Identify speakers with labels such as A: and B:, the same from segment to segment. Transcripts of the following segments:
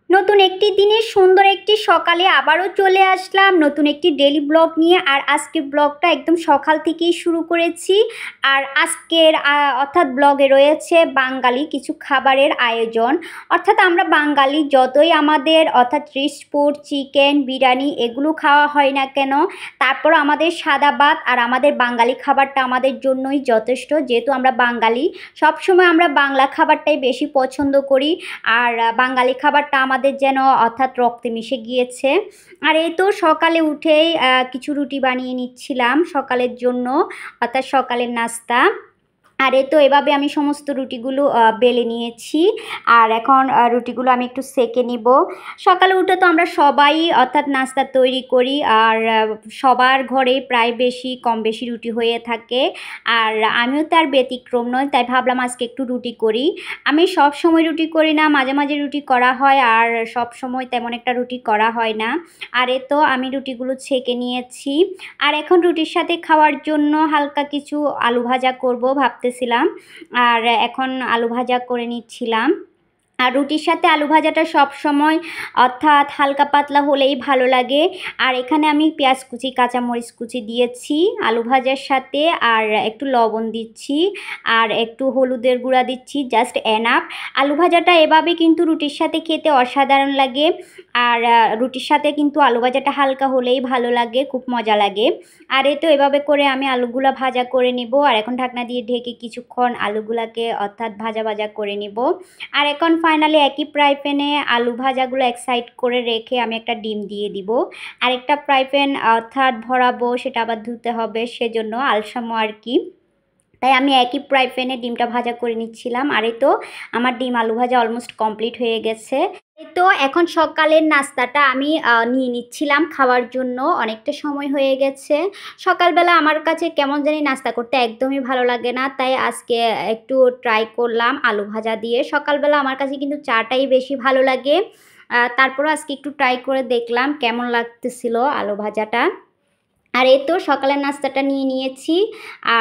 A: নতুন একটি দিনের সুন্দর একটি সকালে আবারও চলে আসলাম নতুন একটি ডেইলি ব্লগ নিয়ে। আর আজকের ব্লগটা একদম সকাল থেকেই শুরু করেছি। আর আজকের অর্থাৎ ব্লগে রয়েছে বাঙালি কিছু খাবারের আয়োজন। অর্থাৎ আমরা বাঙালি যতই আমাদের অর্থাৎ রিচ ফুড চিকেন বিরিয়ানি এগুলো খাওয়া হয় না কেন, তারপর আমাদের সাদা ভাত আর আমাদের বাঙালি খাবারটা আমাদের জন্যই যথেষ্ট। যেহেতু আমরা বাঙালি, সবসময় আমরা বাংলা খাবারটাই বেশি পছন্দ করি। আর বাঙালি খাবারটা আমাদের যেন অর্থাৎ রক্তে মিশে গিয়েছে। আর এই তো সকালে উঠেই কিছু রুটি বানিয়ে নিচ্ছিলাম সকালের জন্য, অর্থাৎ সকালের নাস্তা। আর এই তো এভাবে আমি সমস্ত রুটিগুলো বেলে নিয়েছি। আর এখন রুটিগুলো আমি একটু সেঁকে নিব। সকালে উঠে তো আমরা সবাই অর্থাৎ নাস্তা তৈরি করি। আর সবার ঘরে প্রায় বেশি কম বেশি রুটি হয়ে থাকে। আর আমিও তার ব্যতিক্রম নয়, তাই ভাবলাম আজকে একটু রুটি করি। আমি সব সময় রুটি করি না, মাঝে মাঝে রুটি করা হয়, আর সব সময় তেমন একটা রুটি করা হয় না। আর এই তো আমি রুটিগুলো ছেঁকে নিয়েছি। আর এখন রুটির সাথে খাওয়ার জন্য হালকা কিছু আলু ভাজা করব ভাবতেছিলাম। আর এখন আলু ভাজা করে নিচ্ছিলাম। আর রুটির সাথে আলু ভাজাটা সব সময় অর্থাৎ হালকা পাতলা হলেই ভালো লাগে। আর এখানে আমি পেঁয়াজ কুচি কাঁচামরিচ কুচি দিয়েছি আলু ভাজার সাথে, আর একটু লবণ দিচ্ছি, আর একটু হলুদের গুঁড়া দিচ্ছি, জাস্ট এনাফ। আলু ভাজাটা এভাবে কিন্তু রুটির সাথে খেতে অসাধারণ লাগে। আর রুটির সাথে কিন্তু আলু ভাজাটা হালকা হলেই ভালো লাগে, খুব মজা লাগে। আর এই তো এভাবে করে আমি আলুগুলা ভাজা করে নিব। আর এখন ঢাকনা দিয়ে ঢেকে কিছুক্ষণ আলুগুলাকে অর্থাৎ ভাজা ভাজা করে নিব। আর এখন ফাইনালি একই ফ্রাই প্যানে আলু ভাজাগুলো এক সাইড করে রেখে আমি একটা ডিম দিয়ে দিব। আরেকটা ফ্রাই প্যান অর্থাৎ ভরাবো, সেটা আবার ধুতে হবে, সেজন্য আলসামো আর কি। তাই আমি একই ফ্রাই প্যানে ডিমটা ভাজা করে নিচ্ছিলাম। আর এই তো আমার ডিম আলু ভাজা অলমোস্ট কমপ্লিট হয়ে গেছে। এই তো এখন সকালের নাস্তাটা আমি নিয়ে নিচ্ছিলাম খাওয়ার জন্য। অনেকটা সময় হয়ে গেছে। সকালবেলা আমার কাছে কেমন জানি নাস্তা করতে একদমই ভালো লাগে না, তাই আজকে একটু ট্রাই করলাম আলু ভাজা দিয়ে। সকালবেলা আমার কাছে কিন্তু চাটাই বেশি ভালো লাগে। তারপরও আজকে একটু ট্রাই করে দেখলাম কেমন লাগতেছিল আলু ভাজাটা। আর এই তো সকালের নাস্তাটা নিয়ে নিয়েছি।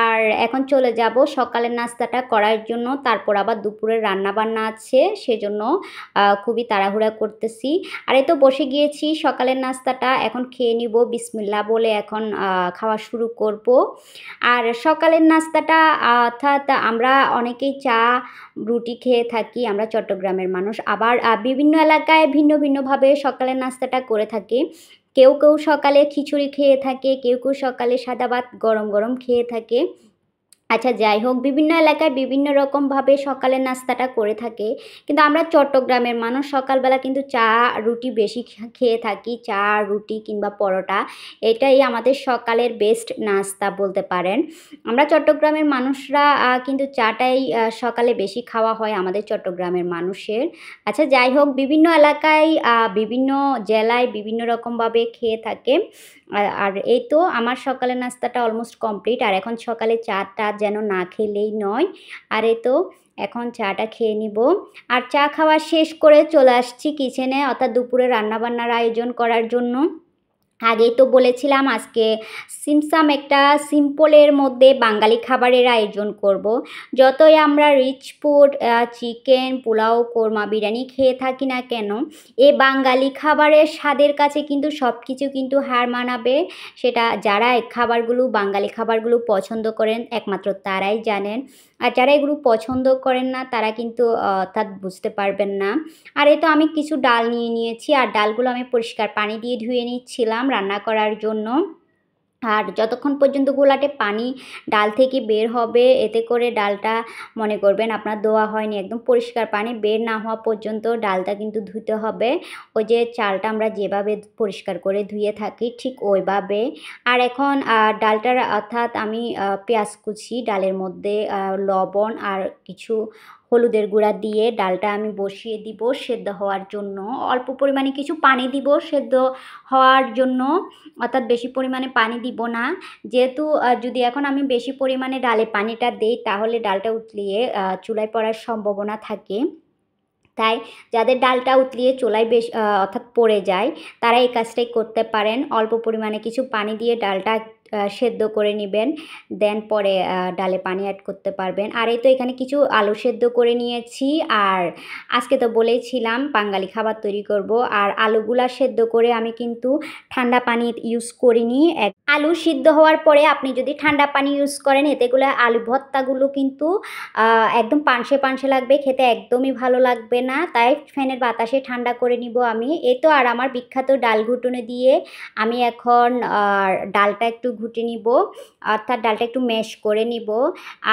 A: আর এখন চলে যাব সকালের নাস্তাটা করার জন্য। তারপর আবার দুপুরের রান্না বান্না আছে, সেজন্য খুবই তাড়াহুড়া করতেছি। আর এই তো বসে গিয়েছি সকালের নাস্তাটা এখন খেয়ে নিব বিসমিল্লাহ বলে। এখন খাওয়া শুরু করব। আর সকালের নাস্তাটা অর্থাৎ আমরা অনেকেই চা রুটি খেয়ে থাকি, আমরা চট্টগ্রামের মানুষ। আবার বিভিন্ন এলাকায় ভিন্ন ভিন্নভাবে সকালের নাস্তাটা করে থাকে। কেউ কেউ সকালে খিচুড়ি খেয়ে থাকে, কেউ কেউ সকালে সাদা ভাত গরম গরম খেয়ে থাকে। আচ্ছা যাই হোক, বিভিন্ন এলাকায় বিভিন্ন রকমভাবে সকালের নাস্তাটা করে থাকে। কিন্তু আমরা চট্টগ্রামের মানুষ সকালবেলা কিন্তু চা রুটি বেশি খেয়ে থাকি। চা রুটি কিংবা পরোটা, এটাই আমাদের সকালের বেস্ট নাস্তা বলতে পারেন। আমরা চট্টগ্রামের মানুষরা কিন্তু চাটাই সকালে বেশি খাওয়া হয় আমাদের চট্টগ্রামের মানুষের। আচ্ছা যাই হোক, বিভিন্ন এলাকায় বিভিন্ন জেলায় বিভিন্ন রকমভাবে খেয়ে থাকে। আর এই তো আমার সকালের নাস্তাটা অলমোস্ট কমপ্লিট। আর এখন সকালে চাটা যেন না খেলেই নয়। আর এই তো এখন চাটা খেয়ে নিব। আর চা খাওয়া শেষ করে চলে আসছি কিচেনে, অর্থাৎ দুপুরে রান্নাবান্নার আয়োজন করার জন্য। আগেই তো বলেছিলাম আজকে সিমসাম একটা সিম্পলের মধ্যে বাঙালি খাবারের আয়োজন করব। যতই আমরা rich food chicken pulao korma biryani খেয়ে থাকি না কেন, এ বাঙালি খাবারের স্বাদের কাছে কিন্তু সব কিছু কিন্তু হার মানাবে। সেটা যারা এই খাবারগুলো বাঙালি খাবারগুলো পছন্দ করেন একমাত্র তারাই জানেন। আর যারা এগুলো পছন্দ করেন না তারা কিন্তু অর্থাৎ বুঝতে পারবেন না। আর এই তো আমি কিছু ডাল নিয়ে নিয়েছি। আর ডালগুলো আমি পরিষ্কার পানি দিয়ে ধুয়ে নিচ্ছিলাম রান্না করার জন্য। আর যতক্ষণ পর্যন্ত ঘোলাটে পানি ডাল থেকে বের হবে, এতে করে ডালটা মনে করবেন আপনার ধোয়া হয়নি। একদম পরিষ্কার পানি বের না হওয়া পর্যন্ত ডালটা কিন্তু ধুতে হবে। ওই যে চালটা আমরা যেভাবে পরিষ্কার করে ধুয়ে থাকি ঠিক ওইভাবে। আর এখন ডালটার অর্থাৎ আমি পেঁয়াজ কুচি ডালের মধ্যে লবণ আর কিছু হলুদের গুঁড়া দিয়ে ডালটা আমি বসিয়ে দিব সেদ্ধ হওয়ার জন্য। অল্প পরিমাণে কিছু পানি দিব সেদ্ধ হওয়ার জন্য, অর্থাৎ বেশি পরিমাণে পানি দিব না। যেহেতু যদি এখন আমি বেশি পরিমাণে ডালে পানিটা দেই তাহলে ডালটা উতলিয়ে চুলায় পড়ার সম্ভাবনা থাকে। তাই যাদের ডালটা উতলিয়ে চুলায় অর্থাৎ পড়ে যায় তারা এই কাজটাই করতে পারেন। অল্প পরিমাণে কিছু পানি দিয়ে ডালটা সেদ্ধ করে নেবেন, দেন পরে ডালে পানি অ্যাড করতে পারবেন। আর এই তো এখানে কিছু আলু সেদ্ধ করে নিয়েছি। আর আজকে তো বলেইছিলাম বাঙালি খাবার তৈরি করব। আর আলুগুলা সেদ্ধ করে আমি কিন্তু ঠান্ডা পানি ইউজ করিনি। আলু সিদ্ধ হওয়ার পরে আপনি যদি ঠান্ডা পানি ইউজ করেন, এতেগুলো আলু ভর্তাগুলো কিন্তু একদম পানসে পানসে লাগবে, খেতে একদমই ভালো লাগবে না। তাই ফ্যানের বাতাসে ঠান্ডা করে নিব আমি। এই তো আর আমার বিখ্যাত ডাল ঘুটুনি দিয়ে আমি এখন ডালটা একটু ঘুটে নিব, অর্থাৎ ডালটা একটু ম্যাশ করে নিব।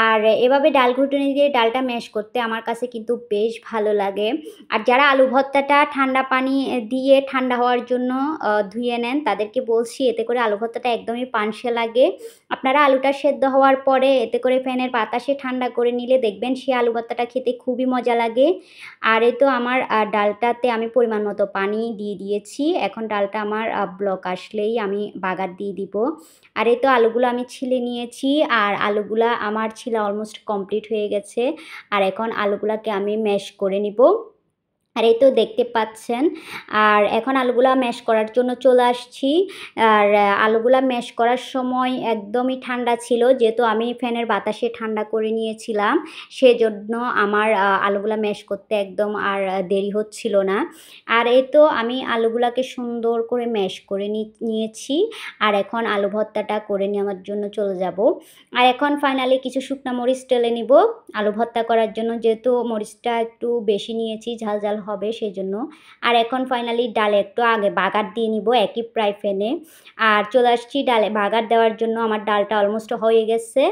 A: আর এভাবে ডাল ঘুটুনি দিয়ে ডালটা ম্যাশ করতে আমার কাছে কিন্তু বেশ ভালো লাগে। আর যারা আলু ভর্তাটা ঠান্ডা পানি দিয়ে ঠান্ডা হওয়ার জন্য ধুয়ে নেন, তাদেরকে বলছি এতে করে আলু ভর্তাটা একদমই পানসে লাগে। আপনারা আলুটা সেদ্ধ হওয়ার পরে এতে করে ফ্যানের বাতাসে ঠান্ডা করে নিলে দেখবেন সেই আলু ভর্তাটা খেতে খুবই মজা লাগে। আর এই তো আমার ডালটাতে আমি পরিমাণ মতো পানি দিয়ে দিয়েছি। এখন ডালটা আমার ব্লক আসলেই আমি বাগার দিয়ে দিব। আর এই তো আলুগুলো আমি ছিলে নিয়েছি। আর আলুগুলা আমার ছিলা অলমোস্ট কমপ্লিট হয়ে গেছে। আর এখন আলুগুলাকে আমি ম্যাশ করে নিব। আর এই তো দেখতে পাচ্ছেন। আর এখন আলুগুলা ম্যাশ করার জন্য চলে আসছি। আর আলুগুলা ম্যাশ করার সময় একদমই ঠান্ডা ছিল, যেহেতু আমি ফ্যানের বাতাসে ঠান্ডা করে নিয়েছিলাম, সেজন্য আমার আলুগুলা ম্যাশ করতে একদম আর দেরি হচ্ছিল না। আর এই তো আমি আলুগুলাকে সুন্দর করে ম্যাশ করে নিয়েছি। আর এখন আলু ভর্তাটা করে নেওয়ার জন্য চলে যাব। আর এখন ফাইনালি কিছু শুকনো মরিচ টেলে নিব আলু ভর্তা করার জন্য, যেহেতু মরিচটা একটু বেশি নিয়েছি, ঝাল ঝাল হবে সেজন্য। আর এখন ফাইনালি ডালে একটু আগে বাগার দিয়ে নিব একই ফ্রাই প্যানে। আর চলে আসছি ডালে বাগার দেওয়ার জন্য। আমার ডালটা অলমোস্ট হয়ে গেছে।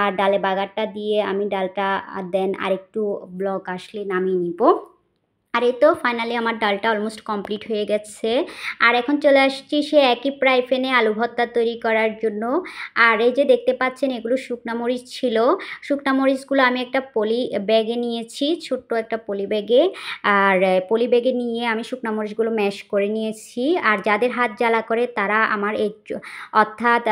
A: আর ডালে বাগারটা দিয়ে আমি ডালটা দেন আরেকটু ব্লক আসলে নামিয়ে নিব। আর এই তো ফাইনালি আমার ডালটা অলমোস্ট কমপ্লিট হয়ে গেছে। আর এখন চলে আসছি সে একই ফ্রাই প্যানে আলু ভর্তা তৈরি করার জন্য। আর এই যে দেখতে পাচ্ছেন এগুলো শুকনা মরিচ ছিল। শুকনা মরিচগুলো আমি একটা পলি ব্যাগে নিয়েছি, ছোট্ট একটা পলি ব্যাগে। আর পলি ব্যাগে নিয়ে আমি শুকনা মরিচগুলো ম্যাশ করে নিয়েছি। আর যাদের হাত জ্বালা করে তারা আমার এই অর্থাৎ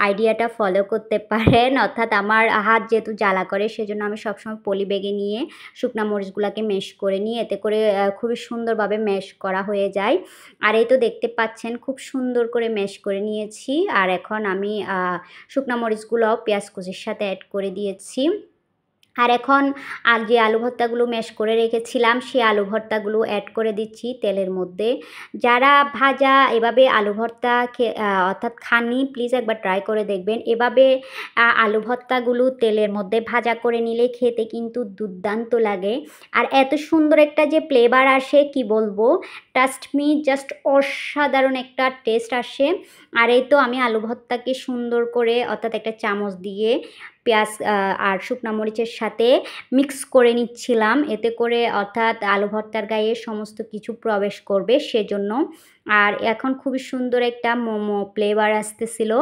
A: আইডিয়াটা ফলো করতে পারেন। অর্থাৎ আমার হাত যেহেতু জ্বালা করে সেজন্য আমি সবসময় পলি ব্যাগে নিয়ে শুকনা মরিচগুলোকে ম্যাশ করে নিই, এতে করে খুবই সুন্দরভাবে ম্যাশ করা হয়ে যায়। আর এই তো দেখতে পাচ্ছেন খুব সুন্দর করে ম্যাশ করে নিয়েছি। আর এখন আমি শুকনা মরিচগুলো পেঁয়াজ কুচির সাথে অ্যাড করে দিয়েছি। আর এখন যে আলু ভর্তাগুলো ম্যাশ করে রেখেছিলাম সেই আলু ভর্তাগুলো অ্যাড করে দিচ্ছি তেলের মধ্যে। যারা ভাজা এভাবে আলু ভর্তা অর্থাৎ খাননি, প্লিজ একবার ট্রাই করে দেখবেন। এভাবে আলু ভর্তাগুলো তেলের মধ্যে ভাজা করে নিলে খেতে কিন্তু দুর্দান্ত লাগে। আর এত সুন্দর একটা যে ফ্লেভার আসে কি বলবো, ট্রাস্ট মি, জাস্ট অসাধারণ একটা টেস্ট আসে। আর এই তো আমি আলু ভর্তাকে সুন্দর করে অর্থাৎ একটা চামচ দিয়ে পেঁয়াজ আর শুকনো মরিচের সাথে মিক্স করে নিচ্ছিলাম, এতে করে অর্থাৎ আলু ভর্তার গায়ে সমস্ত কিছু প্রবেশ করবে সেজন্য। আর এখন খুবই সুন্দর একটা মোমো ফ্লেভার আসতেছিল।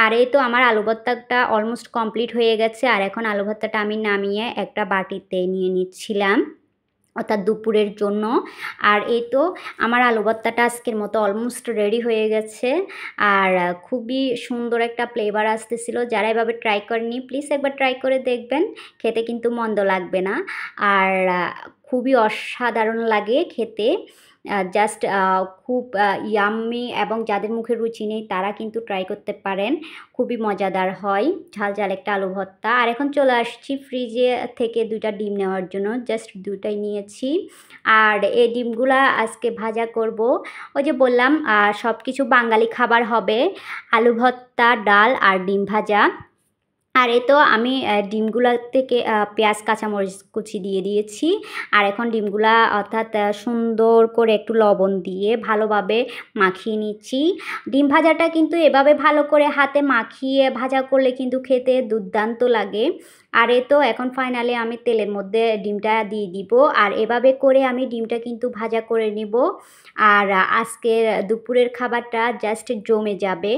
A: আর এই তো আমার আলু ভর্তাটা অলমোস্ট কমপ্লিট হয়ে গেছে। আর এখন আলু ভর্তাটা আমি নামিয়ে একটা বাটিতে নিয়ে নিচ্ছিলাম, অর্থাৎ দুপুরের জন্য। আর এই তো আমার আলু ভর্তাটা আজকের মতো অলমোস্ট রেডি হয়ে গেছে। আর খুবই সুন্দর একটা ফ্লেভার আসতেছিল। যারা এভাবে ট্রাই করেনি প্লিজ একবার ট্রাই করে দেখবেন, খেতে কিন্তু মন্দ লাগবে না। আর খুবই অসাধারণ লাগে খেতে, জাস্ট খুব ইয়াম্মি। এবং যাদের মুখে রুচি নেই তারা কিন্তু ট্রাই করতে পারেন, খুবই মজাদার হয় ঝাল ঝাল একটা আলু ভর্তা। আর এখন চলে আসছি ফ্রিজে থেকে 2টা ডিম নেওয়ার জন্য, জাস্ট 2টাই নিয়েছি। আর এই ডিমগুলা আজকে ভাজা করব। ওই যে বললাম সব কিছু বাঙালি খাবার হবে, আলু ভর্তা, ডাল আর ডিম ভাজা। আর এই তো আমি ডিমগুলা থেকে পেঁয়াজ কাঁচামরিচ কুচি দিয়ে দিয়েছি। আর এখন ডিমগুলা অর্থাৎ সুন্দর করে একটু লবণ দিয়ে ভালোভাবে মাখিয়ে নিচ্ছি। ডিম ভাজাটা কিন্তু এভাবে ভালো করে হাতে মাখিয়ে ভাজা করলে কিন্তু খেতে দুর্দান্ত লাগে। আর এই তো এখন ফাইনালি আমি তেলের মধ্যে ডিমটা দিয়ে দিব। আর এভাবে করে আমি ডিমটা কিন্তু ভাজা করে নিব। আর আজকের দুপুরের খাবারটা জাস্ট জমে যাবে।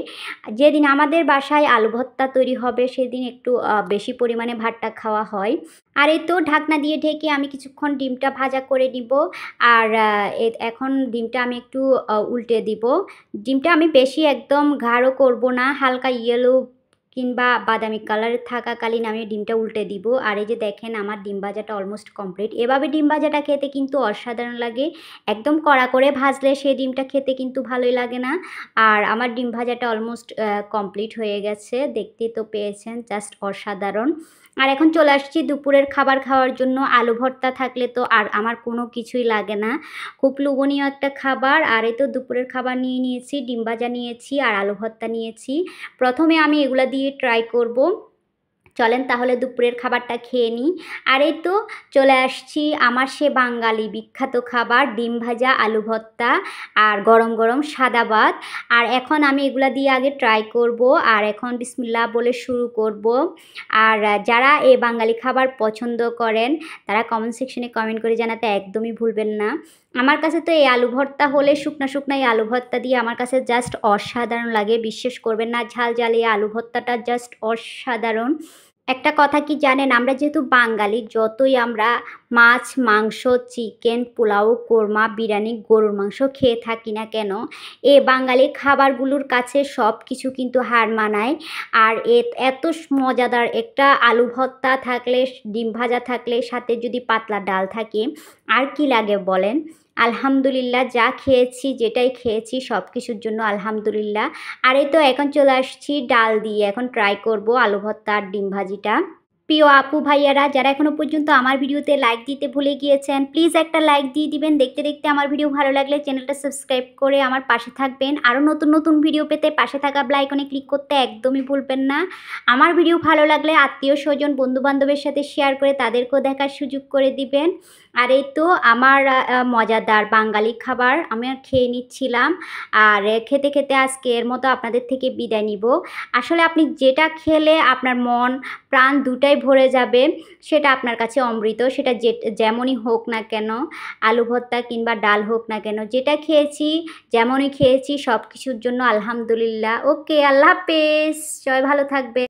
A: যেদিন আমাদের বাসায় আলু ভর্তা তৈরি হবে সেদিন একটু বেশি পরিমাণে ভাতটা খাওয়া হয়। আর এই তো ঢাকনা দিয়ে ঢেকে আমি কিছুক্ষণ ডিমটা ভাজা করে নিব। আর এখন ডিমটা আমি একটু উল্টে দিব। ডিমটা আমি বেশি একদম গাঢ় করব না, হালকা ইয়েলো কিংবা বাদামি কালারের থাকাকালীন আমি ডিমটা উল্টে দিব। আর এই যে দেখেন আমার ডিম ভাজাটা অলমোস্ট কমপ্লিট। এভাবে ডিম ভাজাটা খেতে কিন্তু অসাধারণ লাগে। একদম কড়া করে ভাজলে সেই ডিমটা খেতে কিন্তু ভালোই লাগে না। আর আমার ডিম ভাজাটা অলমোস্ট কমপ্লিট হয়ে গেছে, দেখতেই তো পেয়েছেন, জাস্ট অসাধারণ। আর এখন চলে আসছি দুপুরের খাবার খাওয়ার জন্য। আলু ভর্তা থাকলে তো আর আমার কোনো কিছুই লাগে না, খুব লোভনীয় একটা খাবার। আর এই তো দুপুরের খাবার নিয়ে নিয়েছি, ডিম ভাজা নিয়েছি আর আলু ভর্তা নিয়েছি। প্রথমে আমি এগুলা দিয়ে ট্রাই করব। চলেন তাহলে দুপুরের খাবারটা খেয়ে নিই। আর এই তো চলে আসছি আমার সে বাঙালি বিখ্যাত খাবার ডিম ভাজা, আলু ভর্তা আর গরম গরম সাদা ভাত। আর এখন আমি এগুলা দিয়ে আগে ট্রাই করব আর এখন বিসমিল্লাহ বলে শুরু করব। আর যারা এই বাঙালি খাবার পছন্দ করেন তারা কমেন্ট সেকশনে কমেন্ট করে জানাতে একদমই ভুলবেন না। আমার কাছে তো এই আলু ভর্তা হলে শুকনা শুকনা এই আলু ভর্তা দিয়ে আমার কাছে জাস্ট অসাধারণ লাগে, বিশ্বাস করবেন না, ঝাল ঝাল এই আলু ভর্তাটা জাস্ট অসাধারণ। একটা কথা কি জানেন, আমরা যেহেতু বাঙালি, যতই আমরা মাছ, মাংস, চিকেন, পোলাও, কোরমা, বিরিয়ানি, গরুর মাংস খেয়ে থাকি না কেন, এ বাঙালি খাবারগুলোর কাছে সব কিছু কিন্তু হার মানায়। আর এত মজাদার একটা আলু ভর্তা থাকলে, ডিম ভাজা থাকলে, সাথে যদি পাতলা ডাল থাকে, আর কি লাগে বলেন। আলহামদুলিল্লাহ, যা খেয়েছি, যেটাই খেয়েছি সব কিছুর জন্য আলহামদুলিল্লাহ। আর এই তো এখন চলে আসছি ডাল দিয়ে, এখন ট্রাই করব আলু ভর্তা আর ডিম ভাজিটা। প্রিয় আপু ভাইয়ারা যারা এখনও পর্যন্ত আমার ভিডিওতে লাইক দিতে ভুলে গিয়েছেন, প্লিজ একটা লাইক দিয়ে দিবেন। দেখতে দেখতে আমার ভিডিও ভালো লাগলে চ্যানেলটা সাবস্ক্রাইব করে আমার পাশে থাকবেন। আরও নতুন নতুন ভিডিও পেতে পাশে থাকা বেল আইকনে ক্লিক করতে একদমই ভুলবেন না। আমার ভিডিও ভালো লাগলে আত্মীয় স্বজন বন্ধুবান্ধবের সাথে শেয়ার করে তাদেরকেও দেখার সুযোগ করে দিবেন। আর এই তো আমার মজাদার বাঙালি খাবার আমি খেয়ে নিচ্ছিলাম। আর খেতে খেতে আজকের মতো আপনাদের থেকে বিদায় নিব। আসলে আপনি যেটা খেলে আপনার মন প্রাণ দুটাই ভরে যাবে, সেটা আপনার কাছে অমৃত। সেটা যেমনই হোক না কেন, আলু ভর্তা কিংবা ডাল হোক না কেন, যেটা খেয়েছি যেমনই খেয়েছি সব কিছুর জন্য আলহামদুলিল্লাহ। ওকে, আল্লাহ হাফেজ, সবাই ভালো থাকবে।